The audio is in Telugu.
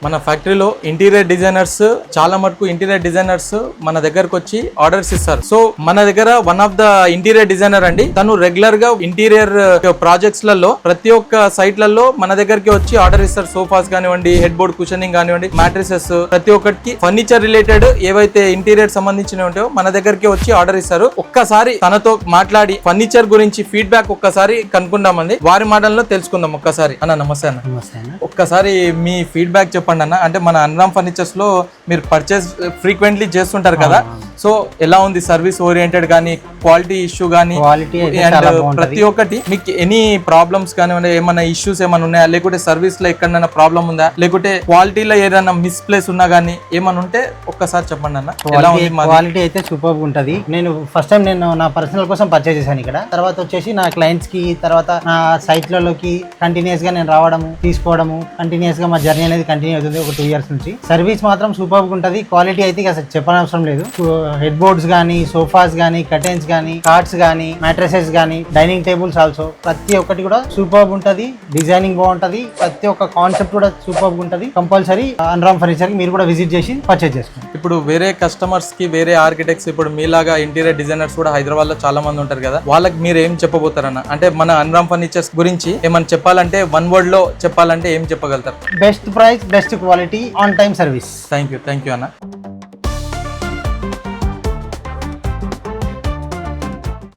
మన ఫ్యాక్టరీలో ఇంటీరియర్ డిజైనర్స్ చాలా మటుకు ఇంటీరియర్ డిజైనర్స్ మన దగ్గరకు వచ్చి ఆర్డర్స్ ఇస్తారు. సో మన దగ్గర one of the interior designer అండి, తను రెగ్యులర్ గా ఇంటీరియర్ ప్రాజెక్ట్స్ లలో ప్రతి ఒక్క సైట్ లలో మన దగ్గరికి వచ్చి ఆర్డర్ ఇస్తారు. సోఫాస్ కానివ్వండి, హెడ్ బోర్డ్ కుషనింగ్ కానివ్వండి, మ్యాట్రిసెస్, ప్రతి ఒక్కటి ఫర్నిచర్ రిలేటెడ్ ఏవైతే ఇంటీరియర్ సంబంధించినవి ఉంటాయో మన దగ్గరికి వచ్చి ఆర్డర్ ఇస్తారు. ఒక్కసారి తనతో మాట్లాడి ఫర్నిచర్ గురించి ఫీడ్బ్యాక్ ఒక్కసారి కనుక్కుందామండి, వారి మాటల్లో తెలుసుకుందాం. ఒక్కసారి అన్న నమస్తే అన్న. ఒక్కసారి మీ ఫీడ్బ్యాక్ చెప్పండి అన్న. అంటే మన అన్రామ్ ఫర్నిచర్స్ లో మీరు పర్చేస్ ఫ్రీక్వెంట్లీ చేస్తుంటారు కదా, సో ఎలా ఉంది సర్వీస్ ఓరియంటెడ్ కానీ, క్వాలిటీ ఇష్యూ కానీ, అండ్ ప్రతి ఒక్కటి మీకు ఎనీ ప్రాబ్లమ్స్ కానివ్వండి, ఏమైనా ఇష్యూస్ ఏమైనా ఉన్నాయా, లేకుంటే సర్వీస్ లో ఎక్కడైనా ప్రాబ్లం ఉందా, లేకుంటే క్వాలిటీలో ఏదైనా మిస్ప్లేస్ ఉన్నా కానీ ఏమైనా ఉంటే ఒక్కసారి చెప్పండి అన్న. ఎలా ఉంది? క్వాలిటీ అయితే సూపర్ ఉంటది. నేను ఫస్ట్ టైం నేను నా పర్సనల్ కోసం పర్చేస్ చేశాను ఇక్కడ. తర్వాత వచ్చేసి నా క్లయింట్స్ కి, తర్వాత నా సైట్లలోకి కంటిన్యూస్ గా నేను రావడము, తీసుకోవడము, కంటిన్యూస్ గా మా జర్నీ అనేది కంటిన్యూ అవుతుంది ఒక 2 years నుంచి. సర్వీస్ మాత్రం సూపర్ ఉంటది. క్వాలిటీ అయితే అసలు చెప్పనవసరం లేదు. హెడ్ బోర్డ్స్ గానీ, సోఫాస్ గానీ, కర్టెన్స్ గానీ, కార్డ్స్ గానీ, మ్యాట్రసెస్ గానీ, డైనింగ్ టేబుల్స్ ఆల్సో ప్రతి ఒక్కటి కూడా సూపర్ ఉంటది. డిజైనింగ్ బాగుంటది. ప్రతి ఒక్క కాన్సెప్ట్ కూడా సూపర్ ఉంటది. కంపల్సరీ అన్రామ్ ఫర్నిచర్ కి మీరు కూడా విజిట్ చేసి పర్చేజ్ చేసుకోండి. ఇప్పుడు వేరే కస్టమర్స్ కి, వేరే ఆర్కిటెక్ట్స్, ఇప్పుడు మీలాగా ఇంటీరియర్ డిజైనర్స్ కూడా హైదరాబాద్ లో చాలా మంది ఉంటారు కదా, వాళ్ళకి మీరు ఏం చెప్పబోతారన్న? అంటే మన అన్రామ్ ఫర్నిచర్స్ గురించి ఏమన్నా చెప్పాలంటే, 1 word లో చెప్పాలంటే ఏం చెప్పగలుగుతారు? Best price, best quality, on time service. Thank you అన్న.